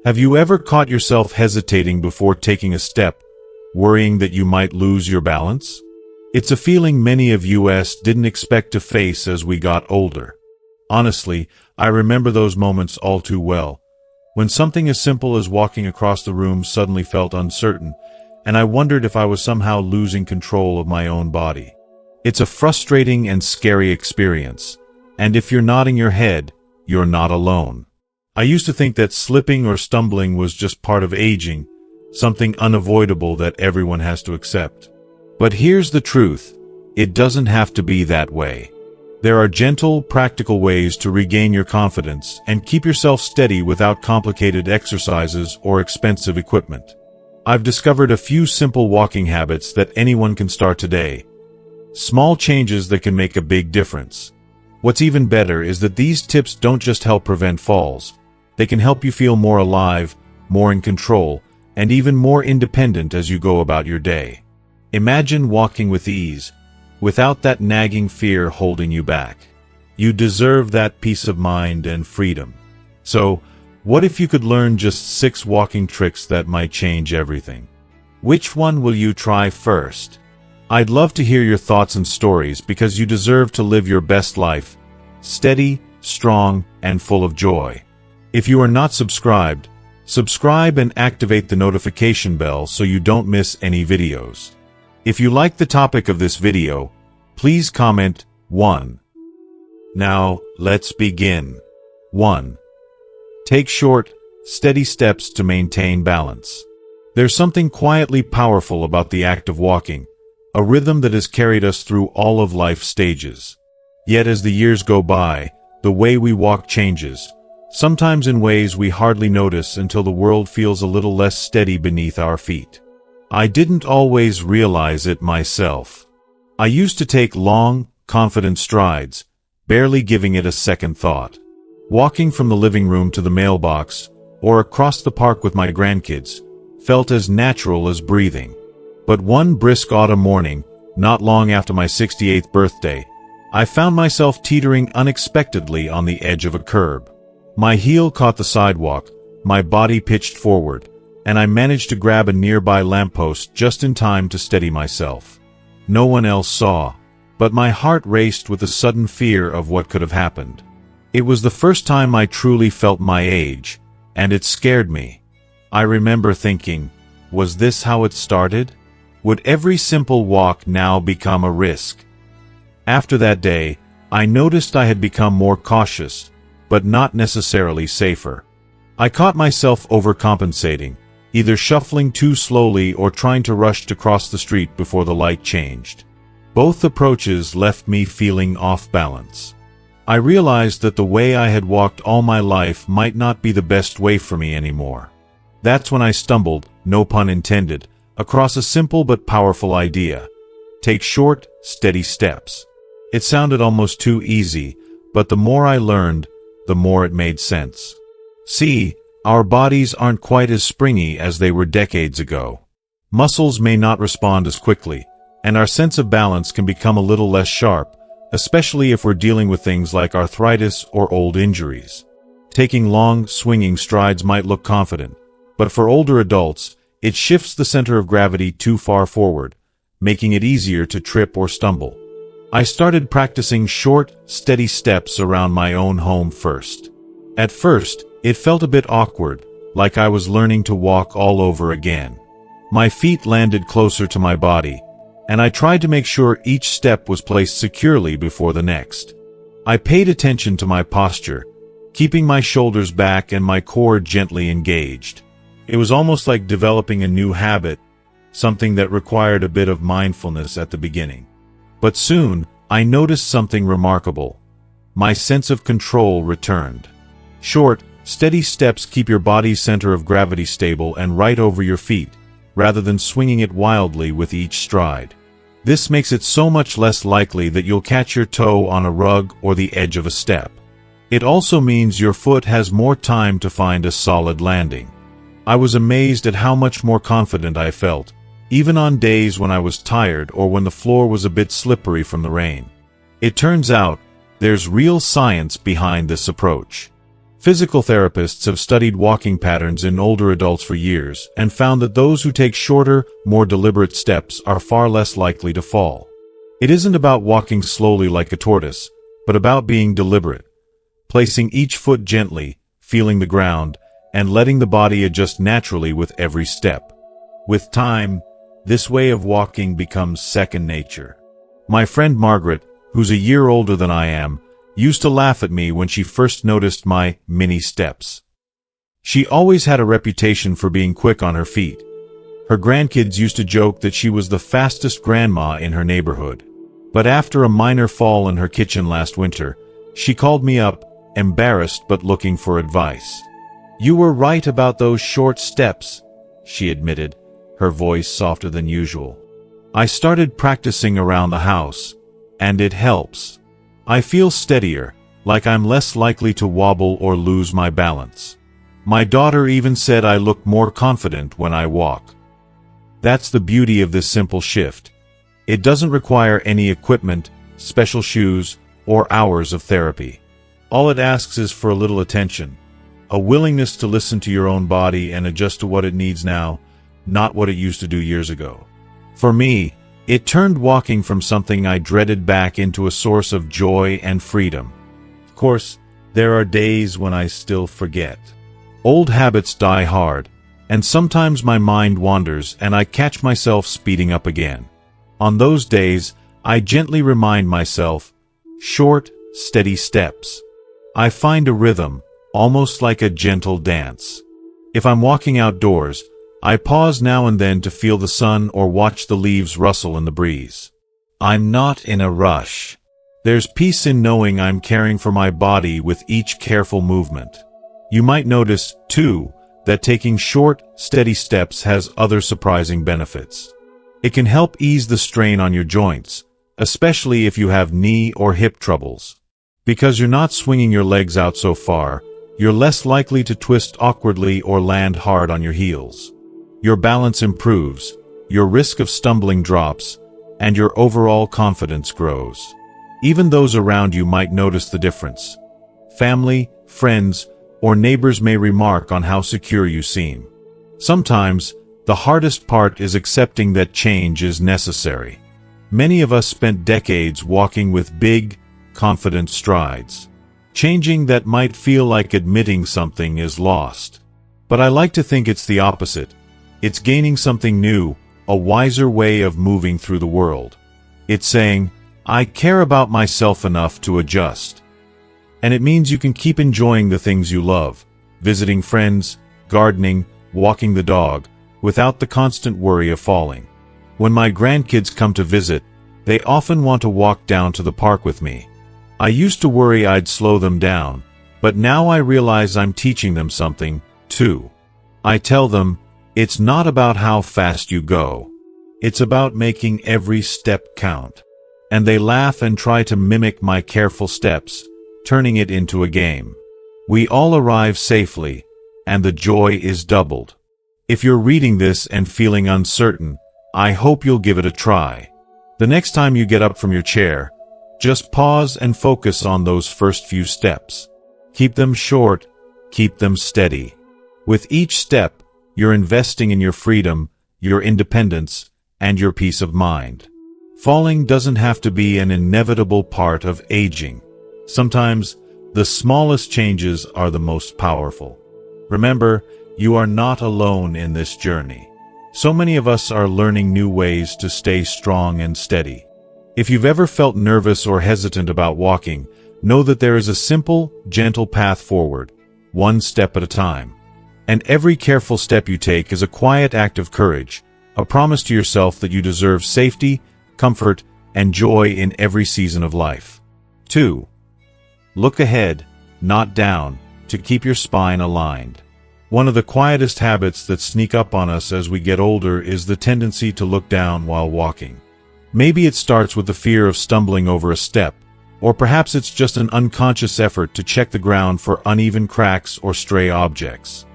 Have you ever caught yourself hesitating before taking a step, worrying that you might lose your balance? It's a feeling many of us didn't expect to face as we got older. Honestly, I remember those moments all too well, when something as simple as walking across the room suddenly felt uncertain, and I wondered if I was somehow losing control of my own body. It's a frustrating and scary experience, and if you're nodding your head, you're not alone. I used to think that slipping or stumbling was just part of aging, something unavoidable that everyone has to accept. But here's the truth, it doesn't have to be that way. There are gentle, practical ways to regain your confidence and keep yourself steady without complicated exercises or expensive equipment. I've discovered a few simple walking habits that anyone can start today. Small changes that can make a big difference. What's even better is that these tips don't just help prevent falls. They can help you feel more alive, more in control, and even more independent as you go about your day. Imagine walking with ease, without that nagging fear holding you back. You deserve that peace of mind and freedom. So, what if you could learn just 6 walking tricks that might change everything? Which one will you try first? I'd love to hear your thoughts and stories because you deserve to live your best life, steady, strong, and full of joy. If you are not subscribed, subscribe and activate the notification bell so you don't miss any videos. If you like the topic of this video, please comment 1. Now, let's begin. 1. Take short, steady steps to maintain balance. There's something quietly powerful about the act of walking, a rhythm that has carried us through all of life's stages. Yet as the years go by, the way we walk changes, sometimes in ways we hardly notice until the world feels a little less steady beneath our feet. I didn't always realize it myself. I used to take long, confident strides, barely giving it a second thought. Walking from the living room to the mailbox, or across the park with my grandkids, felt as natural as breathing. But one brisk autumn morning, not long after my 68th birthday, I found myself teetering unexpectedly on the edge of a curb. My heel caught the sidewalk, my body pitched forward, and I managed to grab a nearby lamppost just in time to steady myself. No one else saw, but my heart raced with a sudden fear of what could have happened. It was the first time I truly felt my age, and it scared me. I remember thinking, was this how it started? Would every simple walk now become a risk? After that day, I noticed I had become more cautious, but not necessarily safer. I caught myself overcompensating, either shuffling too slowly or trying to rush to cross the street before the light changed. Both approaches left me feeling off balance. I realized that the way I had walked all my life might not be the best way for me anymore. That's when I stumbled, no pun intended, across a simple but powerful idea. Take short, steady steps. It sounded almost too easy, but the more I learned, the more it made sense. See, our bodies aren't quite as springy as they were decades ago. Muscles may not respond as quickly, and our sense of balance can become a little less sharp, especially if we're dealing with things like arthritis or old injuries. Taking long, swinging strides might look confident, but for older adults, it shifts the center of gravity too far forward, making it easier to trip or stumble. I started practicing short, steady steps around my own home first. At first, it felt a bit awkward, like I was learning to walk all over again. My feet landed closer to my body, and I tried to make sure each step was placed securely before the next. I paid attention to my posture, keeping my shoulders back and my core gently engaged. It was almost like developing a new habit, something that required a bit of mindfulness at the beginning. But soon, I noticed something remarkable. My sense of control returned. Short, steady steps keep your body's center of gravity stable and right over your feet, rather than swinging it wildly with each stride. This makes it so much less likely that you'll catch your toe on a rug or the edge of a step. It also means your foot has more time to find a solid landing. I was amazed at how much more confident I felt, even on days when I was tired or when the floor was a bit slippery from the rain. It turns out, there's real science behind this approach. Physical therapists have studied walking patterns in older adults for years and found that those who take shorter, more deliberate steps are far less likely to fall. It isn't about walking slowly like a tortoise, but about being deliberate, placing each foot gently, feeling the ground, and letting the body adjust naturally with every step. With time, this way of walking becomes second nature. My friend Margaret, who's a year older than I am, used to laugh at me when she first noticed my mini steps. She always had a reputation for being quick on her feet. Her grandkids used to joke that she was the fastest grandma in her neighborhood. But after a minor fall in her kitchen last winter, she called me up, embarrassed but looking for advice. "You were right about those short steps," she admitted, her voice softer than usual. "I started practicing around the house, and it helps. I feel steadier, like I'm less likely to wobble or lose my balance. My daughter even said I look more confident when I walk." That's the beauty of this simple shift. It doesn't require any equipment, special shoes, or hours of therapy. All it asks is for a little attention, a willingness to listen to your own body and adjust to what it needs now, not what it used to do years ago. For me, it turned walking from something I dreaded back into a source of joy and freedom. Of course, there are days when I still forget. Old habits die hard, and sometimes my mind wanders and I catch myself speeding up again. On those days, I gently remind myself, short, steady steps. I find a rhythm, almost like a gentle dance. If I'm walking outdoors, I pause now and then to feel the sun or watch the leaves rustle in the breeze. I'm not in a rush. There's peace in knowing I'm caring for my body with each careful movement. You might notice, too, that taking short, steady steps has other surprising benefits. It can help ease the strain on your joints, especially if you have knee or hip troubles. Because you're not swinging your legs out so far, you're less likely to twist awkwardly or land hard on your heels. Your balance improves, your risk of stumbling drops, and your overall confidence grows. Even those around you might notice the difference. Family, friends, or neighbors may remark on how secure you seem. Sometimes, the hardest part is accepting that change is necessary. Many of us spent decades walking with big, confident strides. Changing that might feel like admitting something is lost. But I like to think it's the opposite. It's gaining something new, a wiser way of moving through the world. It's saying, I care about myself enough to adjust. And it means you can keep enjoying the things you love, visiting friends, gardening, walking the dog, without the constant worry of falling. When my grandkids come to visit, they often want to walk down to the park with me. I used to worry I'd slow them down, but now I realize I'm teaching them something, too. I tell them, it's not about how fast you go. It's about making every step count. And they laugh and try to mimic my careful steps, turning it into a game. We all arrive safely, and the joy is doubled. If you're reading this and feeling uncertain, I hope you'll give it a try. The next time you get up from your chair, just pause and focus on those first few steps. Keep them short, keep them steady. With each step, you're investing in your freedom, your independence, and your peace of mind. Falling doesn't have to be an inevitable part of aging. Sometimes, the smallest changes are the most powerful. Remember, you are not alone in this journey. So many of us are learning new ways to stay strong and steady. If you've ever felt nervous or hesitant about walking, know that there is a simple, gentle path forward, one step at a time. And every careful step you take is a quiet act of courage, a promise to yourself that you deserve safety, comfort, and joy in every season of life. 2. Look ahead, not down, to keep your spine aligned. One of the quietest habits that sneak up on us as we get older is the tendency to look down while walking. Maybe it starts with the fear of stumbling over a step, or perhaps it's just an unconscious effort to check the ground for uneven cracks or stray objects.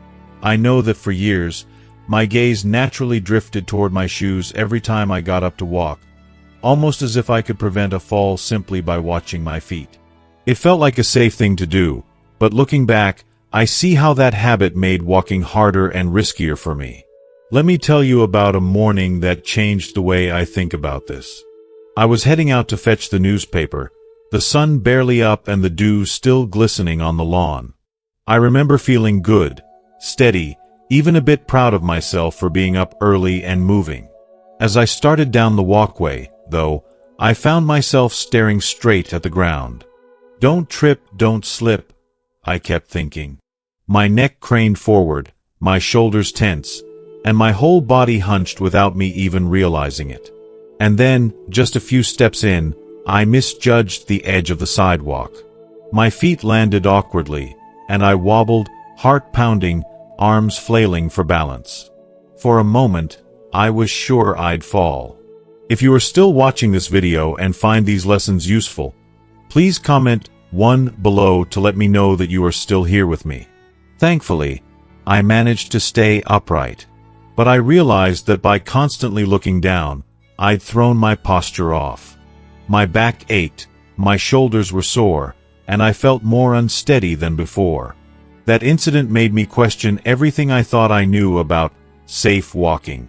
I know that for years, my gaze naturally drifted toward my shoes every time I got up to walk, almost as if I could prevent a fall simply by watching my feet. It felt like a safe thing to do, but looking back, I see how that habit made walking harder and riskier for me. Let me tell you about a morning that changed the way I think about this. I was heading out to fetch the newspaper, the sun barely up and the dew still glistening on the lawn. I remember feeling good, steady, even a bit proud of myself for being up early and moving. As I started down the walkway, though, I found myself staring straight at the ground. Don't trip, don't slip, I kept thinking. My neck craned forward, my shoulders tense, and my whole body hunched without me even realizing it. And then, just a few steps in, I misjudged the edge of the sidewalk. My feet landed awkwardly, and I wobbled, heart pounding, arms flailing for balance. For a moment, I was sure I'd fall. If you are still watching this video and find these lessons useful, please comment 1 below to let me know that you are still here with me. Thankfully, I managed to stay upright. But I realized that by constantly looking down, I'd thrown my posture off. My back ached, my shoulders were sore, and I felt more unsteady than before. That incident made me question everything I thought I knew about safe walking.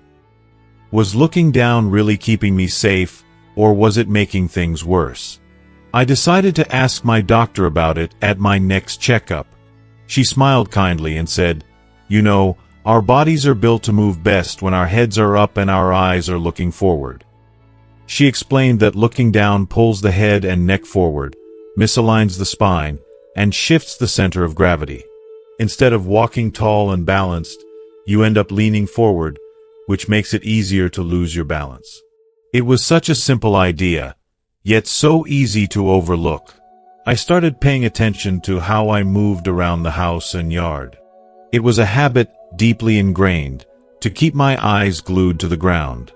Was looking down really keeping me safe, or was it making things worse? I decided to ask my doctor about it at my next checkup. She smiled kindly and said, "You know, our bodies are built to move best when our heads are up and our eyes are looking forward." She explained that looking down pulls the head and neck forward, misaligns the spine, and shifts the center of gravity. Instead of walking tall and balanced, you end up leaning forward, which makes it easier to lose your balance. It was such a simple idea, yet so easy to overlook. I started paying attention to how I moved around the house and yard. It was a habit deeply ingrained, to keep my eyes glued to the ground.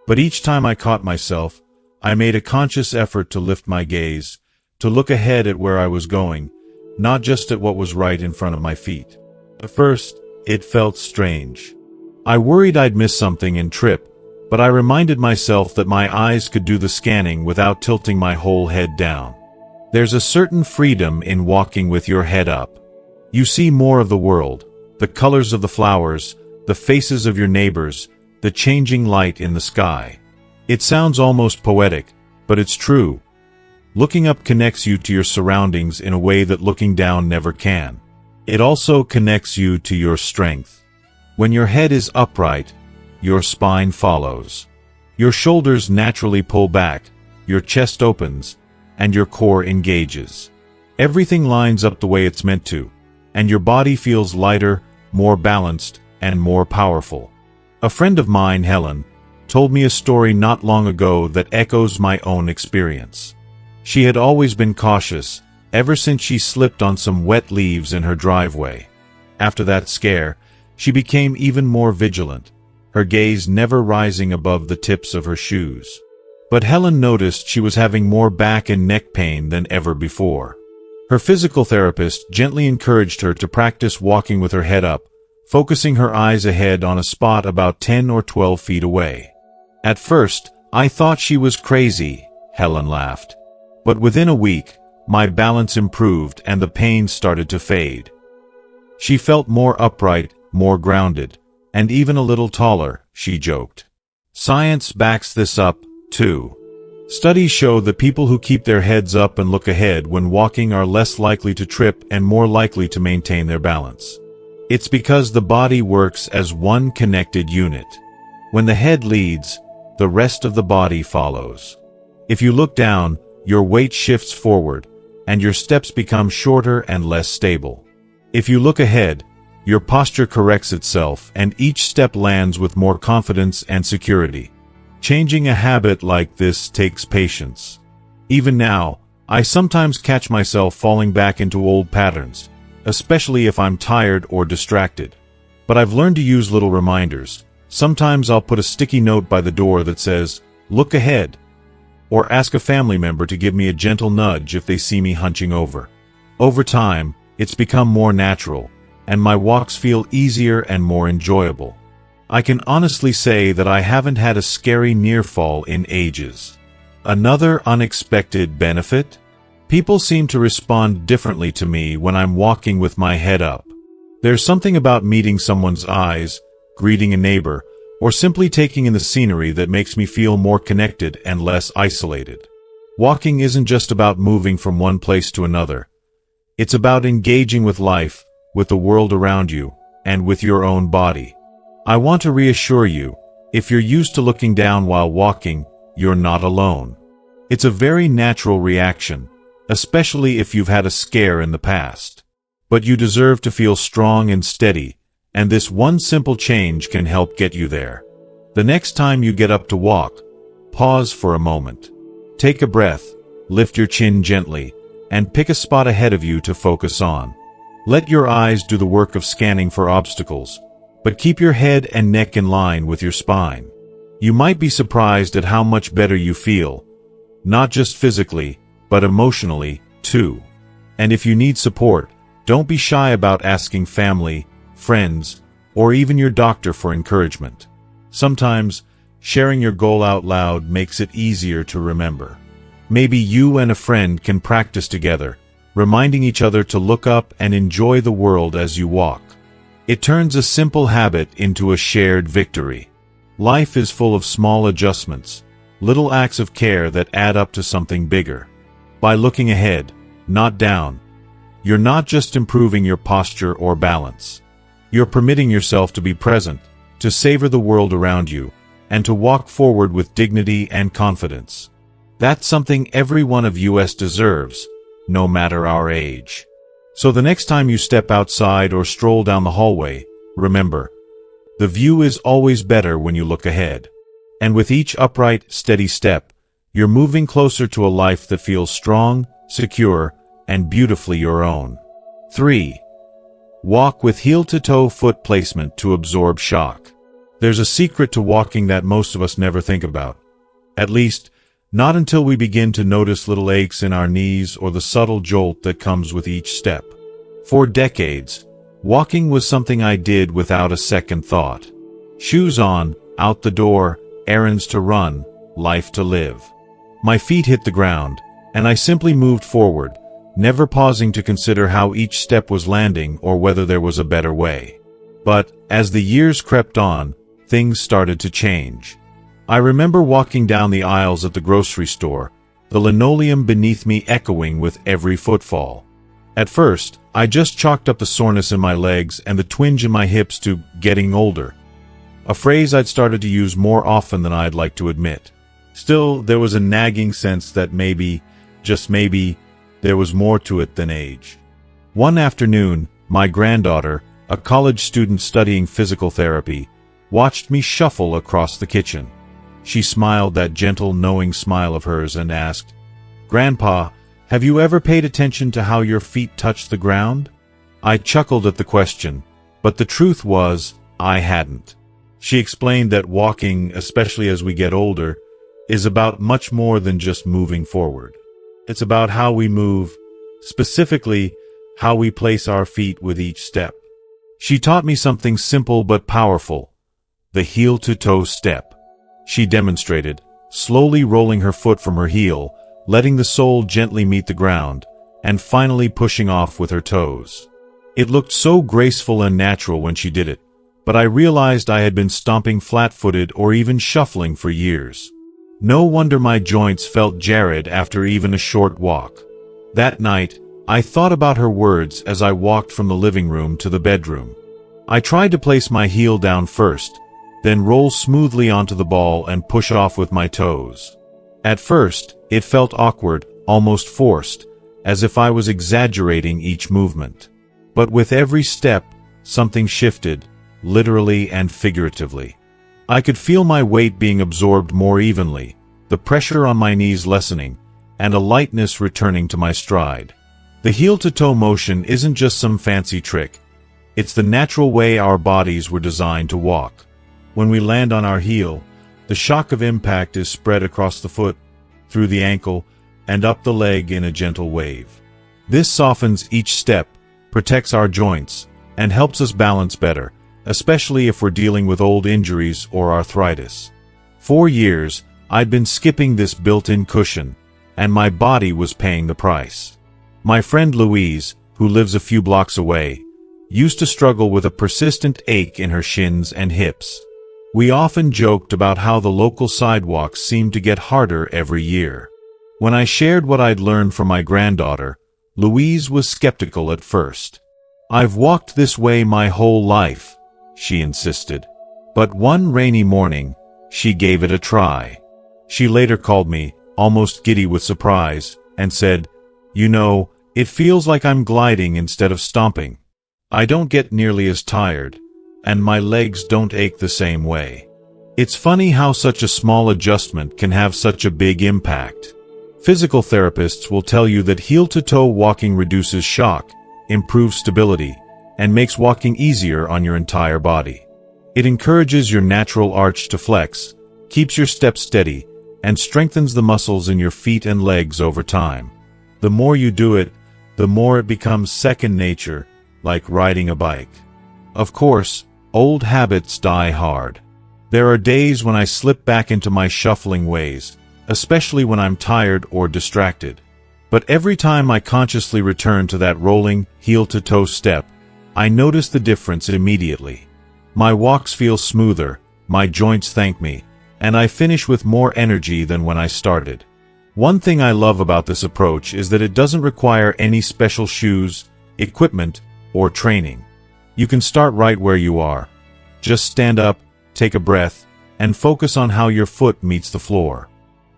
But each time I caught myself, I made a conscious effort to lift my gaze, to look ahead at where I was going, not just at what was right in front of my feet. At first, it felt strange. I worried I'd miss something and trip, but I reminded myself that my eyes could do the scanning without tilting my whole head down. There's a certain freedom in walking with your head up. You see more of the world, the colors of the flowers, the faces of your neighbors, the changing light in the sky. It sounds almost poetic, but it's true. Looking up connects you to your surroundings in a way that looking down never can. It also connects you to your strength. When your head is upright, your spine follows. Your shoulders naturally pull back, your chest opens, and your core engages. Everything lines up the way it's meant to, and your body feels lighter, more balanced, and more powerful. A friend of mine, Helen, told me a story not long ago that echoes my own experience. She had always been cautious, ever since she slipped on some wet leaves in her driveway. After that scare, she became even more vigilant, her gaze never rising above the tips of her shoes. But Helen noticed she was having more back and neck pain than ever before. Her physical therapist gently encouraged her to practice walking with her head up, focusing her eyes ahead on a spot about 10 or 12 feet away. At first, I thought she was crazy, Helen laughed. But within a week, my balance improved and the pain started to fade. She felt more upright, more grounded, and even a little taller, she joked. Science backs this up, too. Studies show that people who keep their heads up and look ahead when walking are less likely to trip and more likely to maintain their balance. It's because the body works as one connected unit. When the head leads, the rest of the body follows. If you look down, your weight shifts forward, and your steps become shorter and less stable. If you look ahead, your posture corrects itself and each step lands with more confidence and security. Changing a habit like this takes patience. Even now, I sometimes catch myself falling back into old patterns, especially if I'm tired or distracted. But I've learned to use little reminders. Sometimes I'll put a sticky note by the door that says, "Look ahead," or ask a family member to give me a gentle nudge if they see me hunching over. Over time, it's become more natural, and my walks feel easier and more enjoyable. I can honestly say that I haven't had a scary near fall in ages. Another unexpected benefit? People seem to respond differently to me when I'm walking with my head up. There's something about meeting someone's eyes, greeting a neighbor, or simply taking in the scenery that makes me feel more connected and less isolated. Walking isn't just about moving from one place to another. It's about engaging with life, with the world around you, and with your own body. I want to reassure you, if you're used to looking down while walking, you're not alone. It's a very natural reaction, especially if you've had a scare in the past. But you deserve to feel strong and steady, and this one simple change can help get you there. The next time you get up to walk, pause for a moment. Take a breath, lift your chin gently, and pick a spot ahead of you to focus on. Let your eyes do the work of scanning for obstacles, but keep your head and neck in line with your spine. You might be surprised at how much better you feel, not just physically, but emotionally, too. And if you need support, don't be shy about asking family, friends, or even your doctor for encouragement. Sometimes, sharing your goal out loud makes it easier to remember. Maybe you and a friend can practice together, reminding each other to look up and enjoy the world as you walk. It turns a simple habit into a shared victory. Life is full of small adjustments, little acts of care that add up to something bigger. By looking ahead, not down, you're not just improving your posture or balance. You're permitting yourself to be present, to savor the world around you, and to walk forward with dignity and confidence. That's something every one of us deserves, no matter our age. So the next time you step outside or stroll down the hallway, remember, the view is always better when you look ahead. And with each upright, steady step, you're moving closer to a life that feels strong, secure, and beautifully your own. 3. Walk with heel-to-toe foot placement to absorb shock. There's a secret to walking that most of us never think about. At least, not until we begin to notice little aches in our knees or the subtle jolt that comes with each step. For decades, walking was something I did without a second thought. Shoes on, out the door, errands to run, life to live. My feet hit the ground, and I simply moved forward, never pausing to consider how each step was landing or whether there was a better way. But, as the years crept on, things started to change. I remember walking down the aisles at the grocery store, the linoleum beneath me echoing with every footfall. At first, I just chalked up the soreness in my legs and the twinge in my hips to getting older, a phrase I'd started to use more often than I'd like to admit. Still, there was a nagging sense that maybe, just maybe, there was more to it than age. One afternoon, my granddaughter, a college student studying physical therapy, watched me shuffle across the kitchen. She smiled that gentle, knowing smile of hers and asked, "Grandpa, have you ever paid attention to how your feet touch the ground?" I chuckled at the question, but the truth was, I hadn't. She explained that walking, especially as we get older, is about much more than just moving forward. It's about how we move, specifically, how we place our feet with each step. She taught me something simple but powerful: the heel-to-toe step. She demonstrated, slowly rolling her foot from her heel, letting the sole gently meet the ground, and finally pushing off with her toes. It looked so graceful and natural when she did it, but I realized I had been stomping flat-footed or even shuffling for years. No wonder my joints felt jarred after even a short walk. That night, I thought about her words as I walked from the living room to the bedroom. I tried to place my heel down first, then roll smoothly onto the ball and push off with my toes. At first, it felt awkward, almost forced, as if I was exaggerating each movement. But with every step, something shifted, literally and figuratively. I could feel my weight being absorbed more evenly, the pressure on my knees lessening, and a lightness returning to my stride. The heel-to-toe motion isn't just some fancy trick. It's the natural way our bodies were designed to walk. When we land on our heel, the shock of impact is spread across the foot, through the ankle, and up the leg in a gentle wave. This softens each step, protects our joints, and helps us balance better, especially if we're dealing with old injuries or arthritis. For years, I'd been skipping this built-in cushion, and my body was paying the price. My friend Louise, who lives a few blocks away, used to struggle with a persistent ache in her shins and hips. We often joked about how the local sidewalks seemed to get harder every year. When I shared what I'd learned from my granddaughter, Louise was skeptical at first. "I've walked this way my whole life," she insisted. But one rainy morning, she gave it a try. She later called me, almost giddy with surprise, and said, "You know, it feels like I'm gliding instead of stomping. I don't get nearly as tired, and my legs don't ache the same way." It's funny how such a small adjustment can have such a big impact. Physical therapists will tell you that heel-to-toe walking reduces shock, improves stability, and makes walking easier on your entire body. It encourages your natural arch to flex, keeps your steps steady, and strengthens the muscles in your feet and legs over time. The more you do it, the more it becomes second nature, like riding a bike. Of course, old habits die hard. There are days when I slip back into my shuffling ways, especially when I'm tired or distracted. But every time I consciously return to that rolling, heel-to-toe step, I notice the difference immediately. My walks feel smoother, my joints thank me, and I finish with more energy than when I started. One thing I love about this approach is that it doesn't require any special shoes, equipment, or training. You can start right where you are. Just stand up, take a breath, and focus on how your foot meets the floor.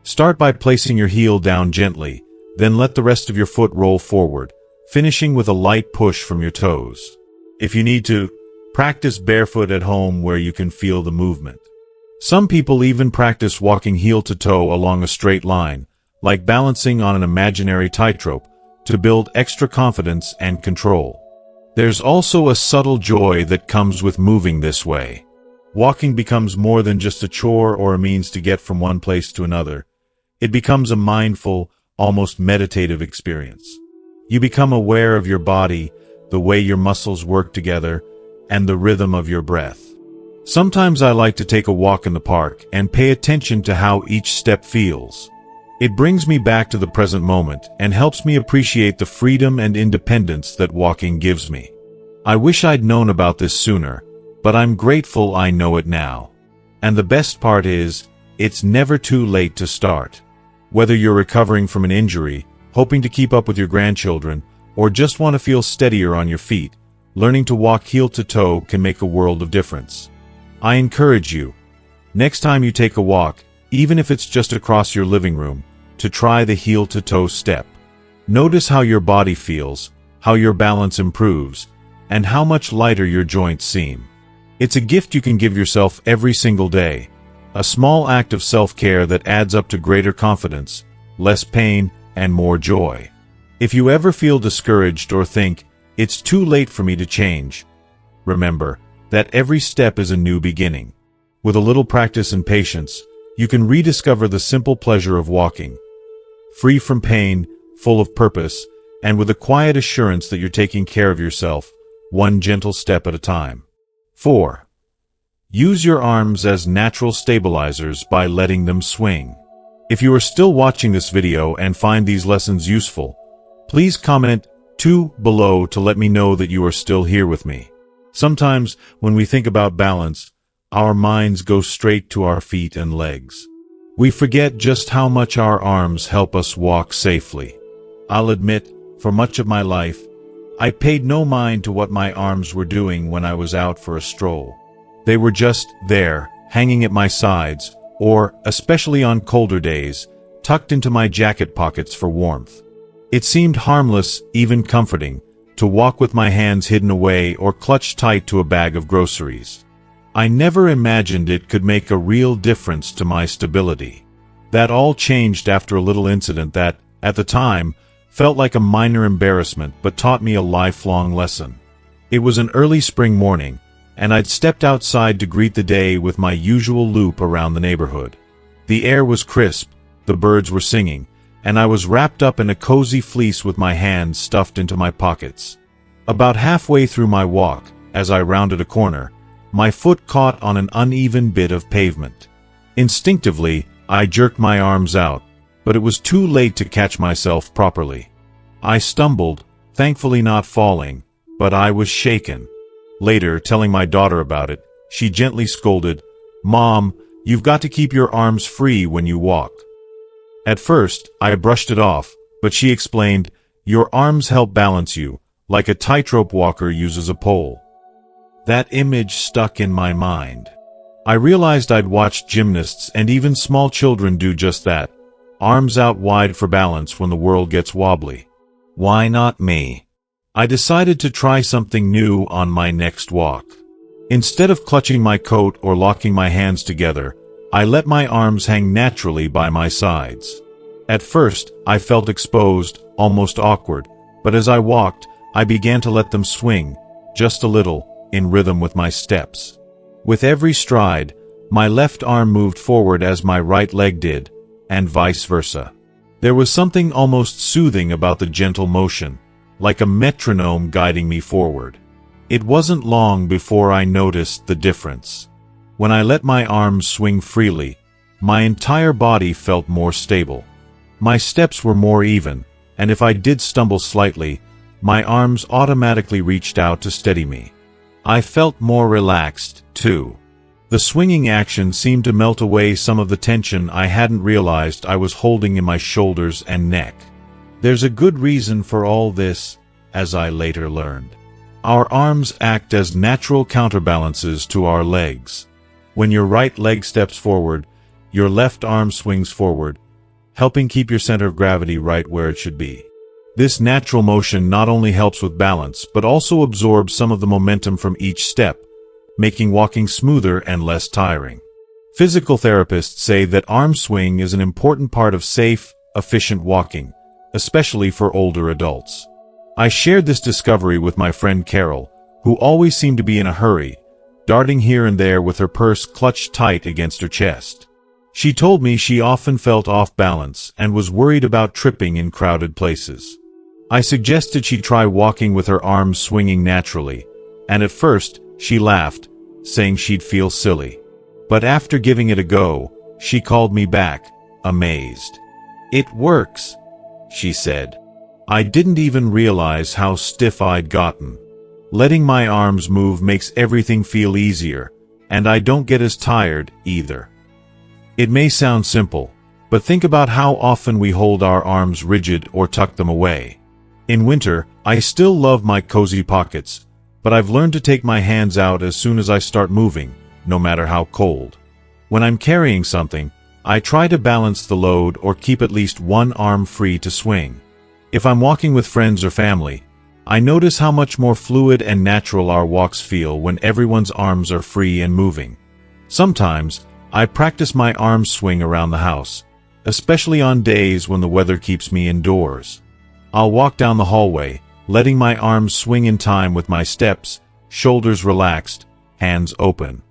Start by placing your heel down gently, then let the rest of your foot roll forward, finishing with a light push from your toes. If you need to, practice barefoot at home where you can feel the movement. Some people even practice walking heel to toe along a straight line, like balancing on an imaginary tightrope, to build extra confidence and control. There's also a subtle joy that comes with moving this way. Walking becomes more than just a chore or a means to get from one place to another. It becomes a mindful, almost meditative experience. You become aware of your body, the way your muscles work together, and the rhythm of your breath. Sometimes I like to take a walk in the park and pay attention to how each step feels. It brings me back to the present moment and helps me appreciate the freedom and independence that walking gives me. I wish I'd known about this sooner, but I'm grateful I know it now. And the best part is, it's never too late to start. Whether you're recovering from an injury, hoping to keep up with your grandchildren, or just want to feel steadier on your feet, learning to walk heel to toe can make a world of difference. I encourage you, next time you take a walk, even if it's just across your living room, to try the heel to toe step. Notice how your body feels, how your balance improves, and how much lighter your joints seem. It's a gift you can give yourself every single day, a small act of self-care that adds up to greater confidence, less pain, and more joy. If you ever feel discouraged or think, "It's too late for me to change," remember that every step is a new beginning. With a little practice and patience, you can rediscover the simple pleasure of walking, free from pain, full of purpose, and with a quiet assurance that you're taking care of yourself, one gentle step at a time. 4. Use your arms as natural stabilizers by letting them swing. If you are still watching this video and find these lessons useful, please comment 2 below to let me know that you are still here with me. Sometimes, when we think about balance, our minds go straight to our feet and legs. We forget just how much our arms help us walk safely. I'll admit, for much of my life, I paid no mind to what my arms were doing when I was out for a stroll. They were just there, hanging at my sides, or, especially on colder days, tucked into my jacket pockets for warmth. It seemed harmless, even comforting, to walk with my hands hidden away or clutched tight to a bag of groceries. I never imagined it could make a real difference to my stability. That all changed after a little incident that, at the time, felt like a minor embarrassment but taught me a lifelong lesson. It was an early spring morning, and I'd stepped outside to greet the day with my usual loop around the neighborhood. The air was crisp, the birds were singing, and I was wrapped up in a cozy fleece with my hands stuffed into my pockets. About halfway through my walk, as I rounded a corner, my foot caught on an uneven bit of pavement. Instinctively, I jerked my arms out, but it was too late to catch myself properly. I stumbled, thankfully not falling, But I was shaken. Later, telling my daughter about it, she gently scolded, "Mom, you've got to keep your arms free when you walk." At first, I brushed it off, but she explained, "Your arms help balance you, like a tightrope walker uses a pole." That image stuck in my mind. I realized I'd watched gymnasts and even small children do just that, arms out wide for balance when the world gets wobbly. Why not me? I decided to try something new on my next walk. Instead of clutching my coat or locking my hands together, I let my arms hang naturally by my sides. At first, I felt exposed, almost awkward, but as I walked, I began to let them swing, just a little, in rhythm with my steps. With every stride, my left arm moved forward as my right leg did, and vice versa. There was something almost soothing about the gentle motion, like a metronome guiding me forward. It wasn't long before I noticed the difference. When I let my arms swing freely, my entire body felt more stable. My steps were more even, and if I did stumble slightly, my arms automatically reached out to steady me. I felt more relaxed, too. The swinging action seemed to melt away some of the tension I hadn't realized I was holding in my shoulders and neck. There's a good reason for all this, as I later learned. Our arms act as natural counterbalances to our legs. When your right leg steps forward, your left arm swings forward, helping keep your center of gravity right where it should be. This natural motion not only helps with balance, but also absorbs some of the momentum from each step, making walking smoother and less tiring. Physical therapists say that arm swing is an important part of safe, efficient walking, especially for older adults. I shared this discovery with my friend Carol, who always seemed to be in a hurry, darting here and there with her purse clutched tight against her chest. She told me she often felt off balance and was worried about tripping in crowded places. I suggested she try walking with her arms swinging naturally, and at first, she laughed, saying she'd feel silly. But after giving it a go, she called me back, amazed. "It works," she said. I didn't even realize how stiff I'd gotten. Letting my arms move makes everything feel easier, and I don't get as tired, either. It may sound simple, but think about how often we hold our arms rigid or tuck them away. In winter, I still love my cozy pockets, but I've learned to take my hands out as soon as I start moving, no matter how cold. When I'm carrying something, I try to balance the load or keep at least one arm free to swing. If I'm walking with friends or family, I notice how much more fluid and natural our walks feel when everyone's arms are free and moving. Sometimes, I practice my arm swing around the house, especially on days when the weather keeps me indoors. I'll walk down the hallway, letting my arms swing in time with my steps, shoulders relaxed, hands open.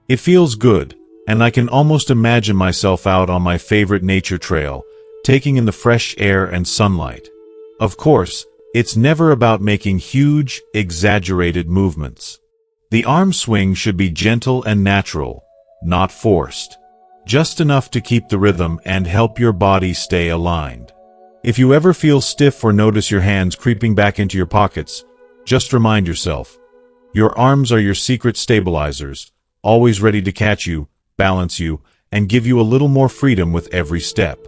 It feels good, and I can almost imagine myself out on my favorite nature trail, taking in the fresh air and sunlight. Of course, it's never about making huge, exaggerated movements. The arm swing should be gentle and natural, not forced. Just enough to keep the rhythm and help your body stay aligned. If you ever feel stiff or notice your hands creeping back into your pockets, just remind yourself, your arms are your secret stabilizers, always ready to catch you, balance you, and give you a little more freedom with every step.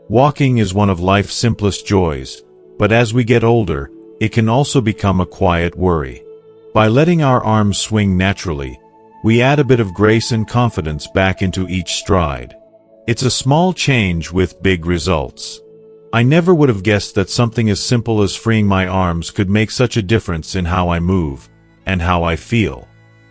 Walking is one of life's simplest joys, but as we get older, it can also become a quiet worry. By letting our arms swing naturally, we add a bit of grace and confidence back into each stride. It's a small change with big results. I never would have guessed that something as simple as freeing my arms could make such a difference in how I move, and how I feel.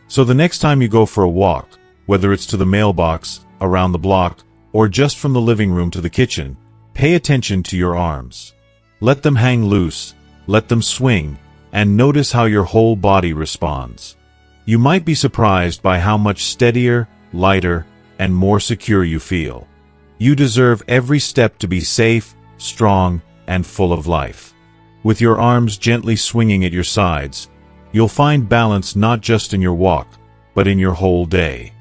So the next time you go for a walk, whether it's to the mailbox, around the block, or just from the living room to the kitchen, pay attention to your arms. Let them hang loose, let them swing, and notice how your whole body responds. You might be surprised by how much steadier, lighter, and more secure you feel. You deserve every step to be safe, strong, and full of life. With your arms gently swinging at your sides, you'll find balance not just in your walk, but in your whole day.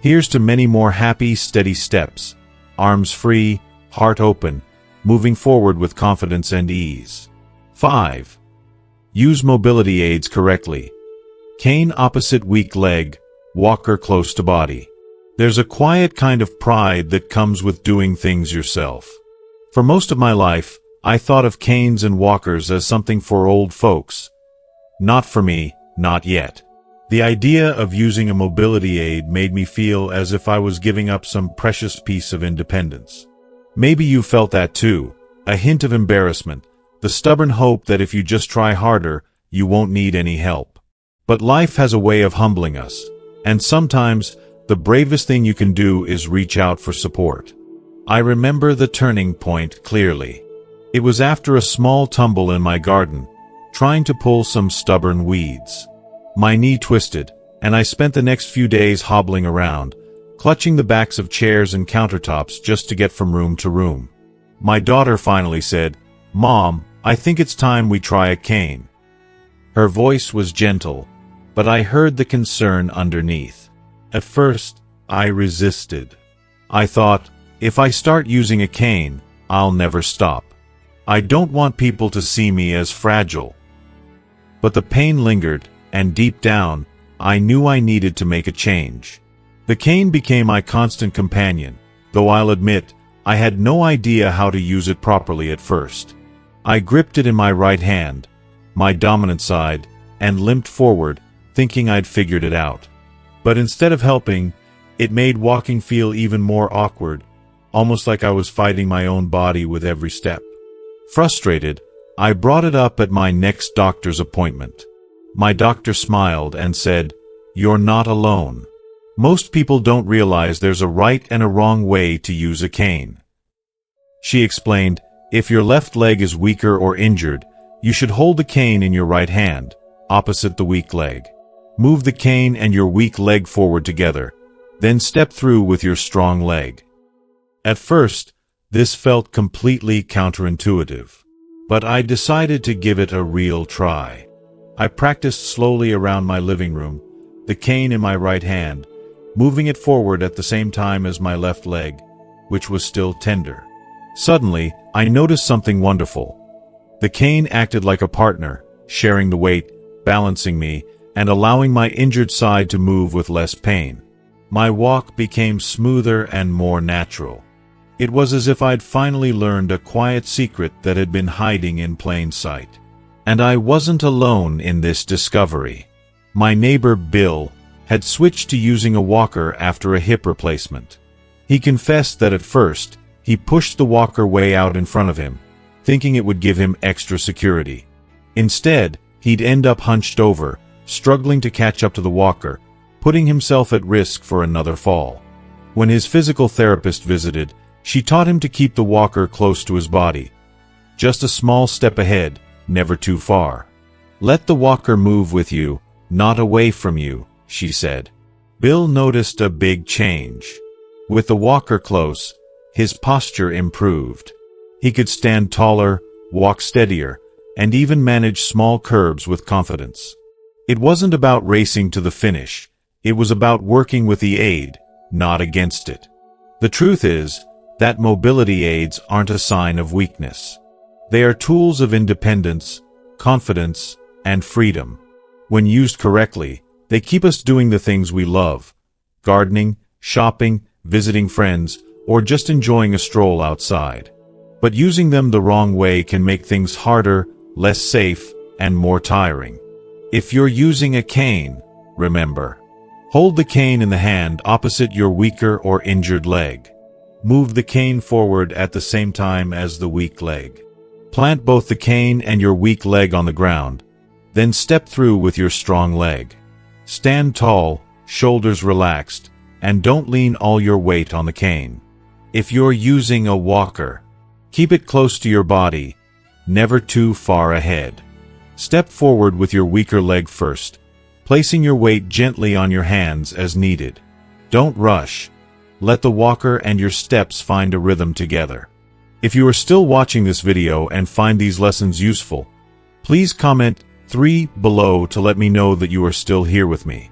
Here's to many more happy, steady steps, arms free, heart open, moving forward with confidence and ease. 5. Use mobility aids correctly. Cane opposite weak leg, walker close to body. There's a quiet kind of pride that comes with doing things yourself. For most of my life, I thought of canes and walkers as something for old folks. Not for me, not yet. The idea of using a mobility aid made me feel as if I was giving up some precious piece of independence. Maybe you felt that too, a hint of embarrassment, the stubborn hope that if you just try harder, you won't need any help. But life has a way of humbling us, and sometimes the bravest thing you can do is reach out for support. I remember the turning point clearly. It was after a small tumble in my garden, trying to pull some stubborn weeds. My knee twisted, and I spent the next few days hobbling around, clutching the backs of chairs and countertops just to get from room to room. My daughter finally said, "Mom, I think it's time we try a cane." Her voice was gentle, but I heard the concern underneath. At first, I resisted. I thought, if I start using a cane, I'll never stop. I don't want people to see me as fragile. But the pain lingered, and deep down, I knew I needed to make a change. The cane became my constant companion, though I'll admit, I had no idea how to use it properly at first. I gripped it in my right hand, my dominant side, and limped forward, thinking I'd figured it out. But instead of helping, it made walking feel even more awkward, almost like I was fighting my own body with every step. Frustrated, I brought it up at my next doctor's appointment. My doctor smiled and said, "You're not alone. Most people don't realize there's a right and a wrong way to use a cane." She explained, if your left leg is weaker or injured, you should hold the cane in your right hand, opposite the weak leg. Move the cane and your weak leg forward together, then step through with your strong leg. At first, this felt completely counterintuitive, but I decided to give it a real try. I practiced slowly around my living room, the cane in my right hand, moving it forward at the same time as my left leg, which was still tender. Suddenly, I noticed something wonderful. The cane acted like a partner, sharing the weight, balancing me, and allowing my injured side to move with less pain. My walk became smoother and more natural. It was as if I'd finally learned a quiet secret that had been hiding in plain sight. And I wasn't alone in this discovery. My neighbor Bill had switched to using a walker after a hip replacement. He confessed that at first, he pushed the walker way out in front of him, thinking it would give him extra security. Instead, he'd end up hunched over, struggling to catch up to the walker, putting himself at risk for another fall. When his physical therapist visited, she taught him to keep the walker close to his body. Just a small step ahead, never too far. Let the walker move with you, not away from you, she said. Bill noticed a big change. With the walker close, his posture improved. He could stand taller, walk steadier, and even manage small curbs with confidence. It wasn't about racing to the finish. It was about working with the aid, not against it. The truth is that mobility aids aren't a sign of weakness. They are tools of independence, confidence, and freedom. When used correctly, they keep us doing the things we love: gardening, shopping, visiting friends, or just enjoying a stroll outside. But using them the wrong way can make things harder, less safe, and more tiring. If you're using a cane, remember, hold the cane in the hand opposite your weaker or injured leg. Move the cane forward at the same time as the weak leg. Plant both the cane and your weak leg on the ground, then step through with your strong leg. Stand tall, shoulders relaxed, and don't lean all your weight on the cane. If you're using a walker, keep it close to your body, never too far ahead. Step forward with your weaker leg first, placing your weight gently on your hands as needed. Don't rush. Let the walker and your steps find a rhythm together. If you are still watching this video and find these lessons useful, please comment 3 below to let me know that you are still here with me.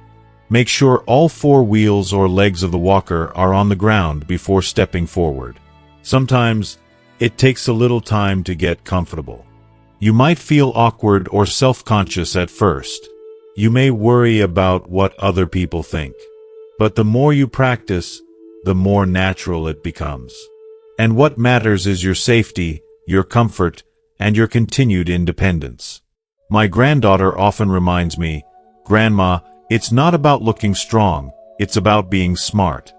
Make sure all 4 wheels or legs of the walker are on the ground before stepping forward. Sometimes, it takes a little time to get comfortable. You might feel awkward or self-conscious at first. You may worry about what other people think. But the more you practice, the more natural it becomes. And what matters is your safety, your comfort, and your continued independence. My granddaughter often reminds me, "Grandma, it's not about looking strong, it's about being smart."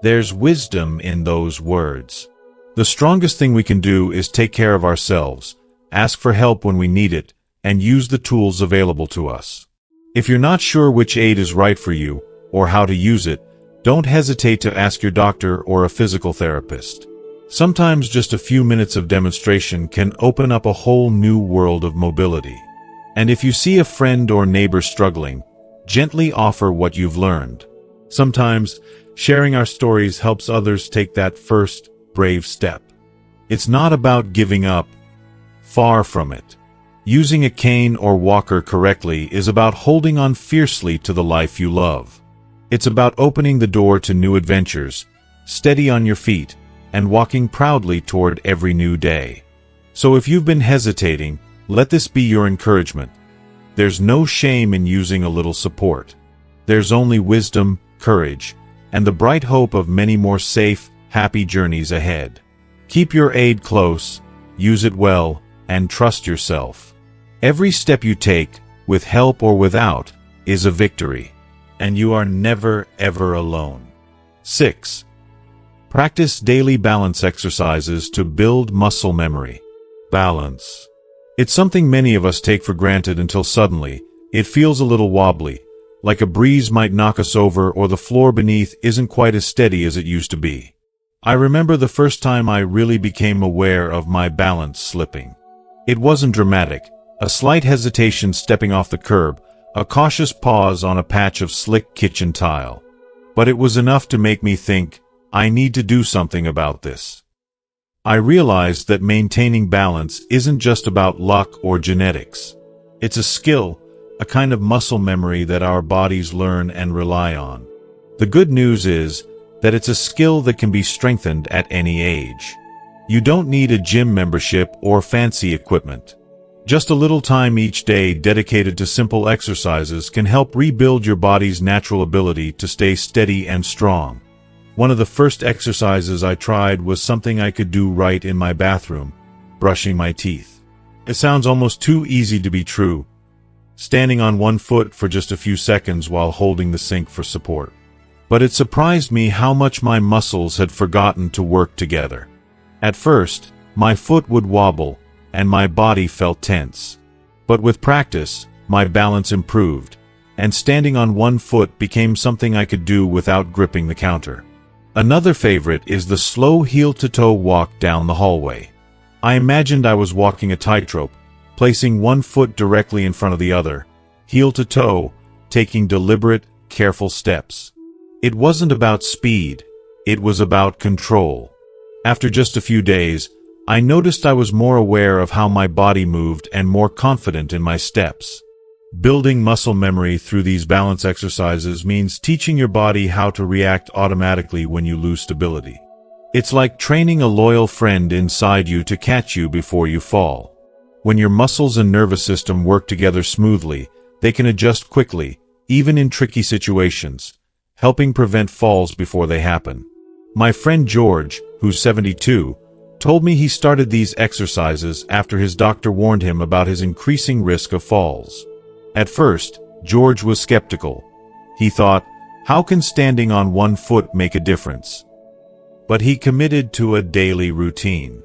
There's wisdom in those words. The strongest thing we can do is take care of ourselves, ask for help when we need it, and use the tools available to us. If you're not sure which aid is right for you, or how to use it, don't hesitate to ask your doctor or a physical therapist. Sometimes just a few minutes of demonstration can open up a whole new world of mobility. And if you see a friend or neighbor struggling, gently offer what you've learned. Sometimes, sharing our stories helps others take that first, brave step. It's not about giving up. Far from it. Using a cane or walker correctly is about holding on fiercely to the life you love. It's about opening the door to new adventures, steady on your feet, and walking proudly toward every new day. So if you've been hesitating, let this be your encouragement. There's no shame in using a little support. There's only wisdom, courage, and the bright hope of many more safe, happy journeys ahead. Keep your aid close, use it well, and trust yourself. Every step you take, with help or without, is a victory. And you are never, ever alone. 6. Practice daily balance exercises to build muscle memory. Balance. It's something many of us take for granted until suddenly, it feels a little wobbly, like a breeze might knock us over or the floor beneath isn't quite as steady as it used to be. I remember the first time I really became aware of my balance slipping. It wasn't dramatic, a slight hesitation stepping off the curb, a cautious pause on a patch of slick kitchen tile. But it was enough to make me think, I need to do something about this. I realized that maintaining balance isn't just about luck or genetics. It's a skill, a kind of muscle memory that our bodies learn and rely on. The good news is that it's a skill that can be strengthened at any age. You don't need a gym membership or fancy equipment. Just a little time each day dedicated to simple exercises can help rebuild your body's natural ability to stay steady and strong. One of the first exercises I tried was something I could do right in my bathroom, brushing my teeth. It sounds almost too easy to be true, standing on one foot for just a few seconds while holding the sink for support. But it surprised me how much my muscles had forgotten to work together. At first, my foot would wobble, and my body felt tense. But with practice, my balance improved, and standing on one foot became something I could do without gripping the counter. Another favorite is the slow heel-to-toe walk down the hallway. I imagined I was walking a tightrope, placing one foot directly in front of the other, heel to toe, taking deliberate, careful steps. It wasn't about speed, it was about control. After just a few days, I noticed I was more aware of how my body moved and more confident in my steps. Building muscle memory through these balance exercises means teaching your body how to react automatically when you lose stability. It's like training a loyal friend inside you to catch you before you fall. When your muscles and nervous system work together smoothly, they can adjust quickly, even in tricky situations, helping prevent falls before they happen. My friend George, who's 72, told me he started these exercises after his doctor warned him about his increasing risk of falls. At first, George was skeptical. He thought, how can standing on one foot make a difference? But he committed to a daily routine.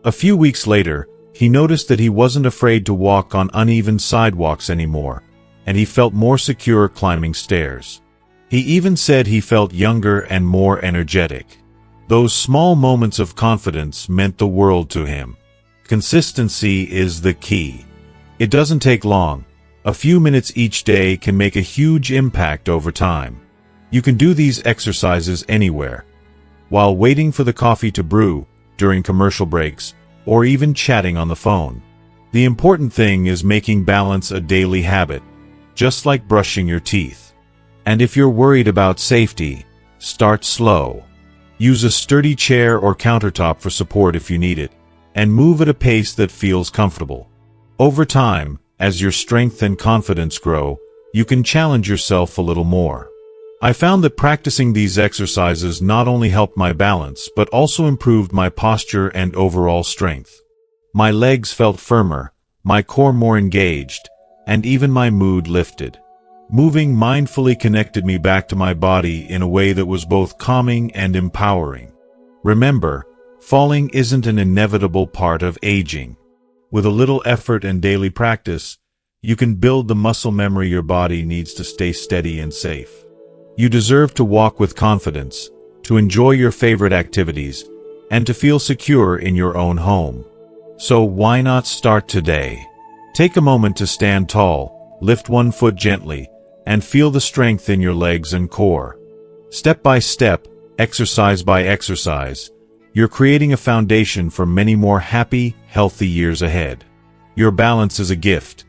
A few weeks later, he noticed that he wasn't afraid to walk on uneven sidewalks anymore, and he felt more secure climbing stairs. He even said he felt younger and more energetic. Those small moments of confidence meant the world to him. Consistency is the key. It doesn't take long. A few minutes each day can make a huge impact over time. You can do these exercises anywhere, while waiting for the coffee to brew, during commercial breaks, or even chatting on the phone. The important thing is making balance a daily habit, just like brushing your teeth. And if you're worried about safety, start slow. Use a sturdy chair or countertop for support if you need it, and move at a pace that feels comfortable. Over time, as your strength and confidence grow, you can challenge yourself a little more. I found that practicing these exercises not only helped my balance, but also improved my posture and overall strength. My legs felt firmer, my core more engaged, and even my mood lifted. Moving mindfully connected me back to my body in a way that was both calming and empowering. Remember, falling isn't an inevitable part of aging. With a little effort and daily practice, you can build the muscle memory your body needs to stay steady and safe. You deserve to walk with confidence, to enjoy your favorite activities, and to feel secure in your own home. So why not start today? Take a moment to stand tall, lift one foot gently, and feel the strength in your legs and core. Step by step, exercise by exercise, you're creating a foundation for many more happy, healthy years ahead. Your balance is a gift.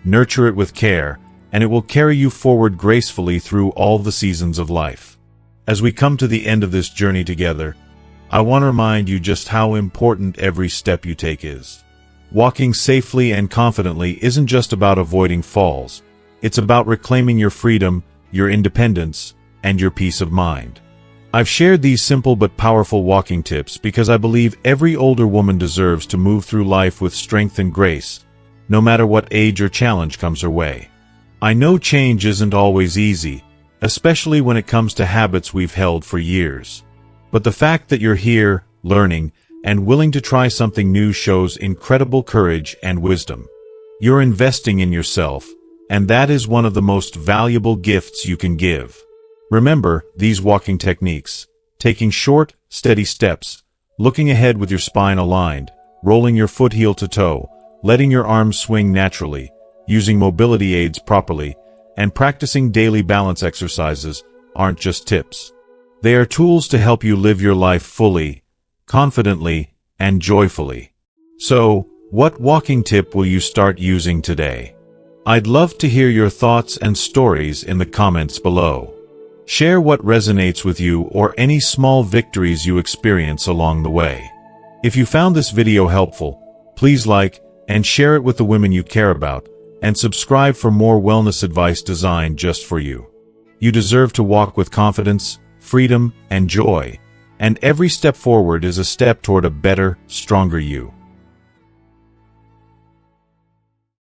Nurture it with care, and it will carry you forward gracefully through all the seasons of life. As we come to the end of this journey together, I want to remind you just how important every step you take is. Walking safely and confidently isn't just about avoiding falls. It's about reclaiming your freedom, your independence, and your peace of mind. I've shared these simple but powerful walking tips because I believe every older woman deserves to move through life with strength and grace, no matter what age or challenge comes her way. I know change isn't always easy, especially when it comes to habits we've held for years. But the fact that you're here, learning, and willing to try something new shows incredible courage and wisdom. You're investing in yourself, and that is one of the most valuable gifts you can give. Remember these walking techniques: taking short, steady steps, looking ahead with your spine aligned, rolling your foot heel to toe, letting your arms swing naturally, using mobility aids properly, and practicing daily balance exercises aren't just tips. They are tools to help you live your life fully, confidently, and joyfully. So, what walking tip will you start using today? I'd love to hear your thoughts and stories in the comments below. Share what resonates with you or any small victories you experience along the way. If you found this video helpful, please like and share it with the women you care about, and subscribe for more wellness advice designed just for you. You deserve to walk with confidence, freedom, and joy, and every step forward is a step toward a better, stronger you.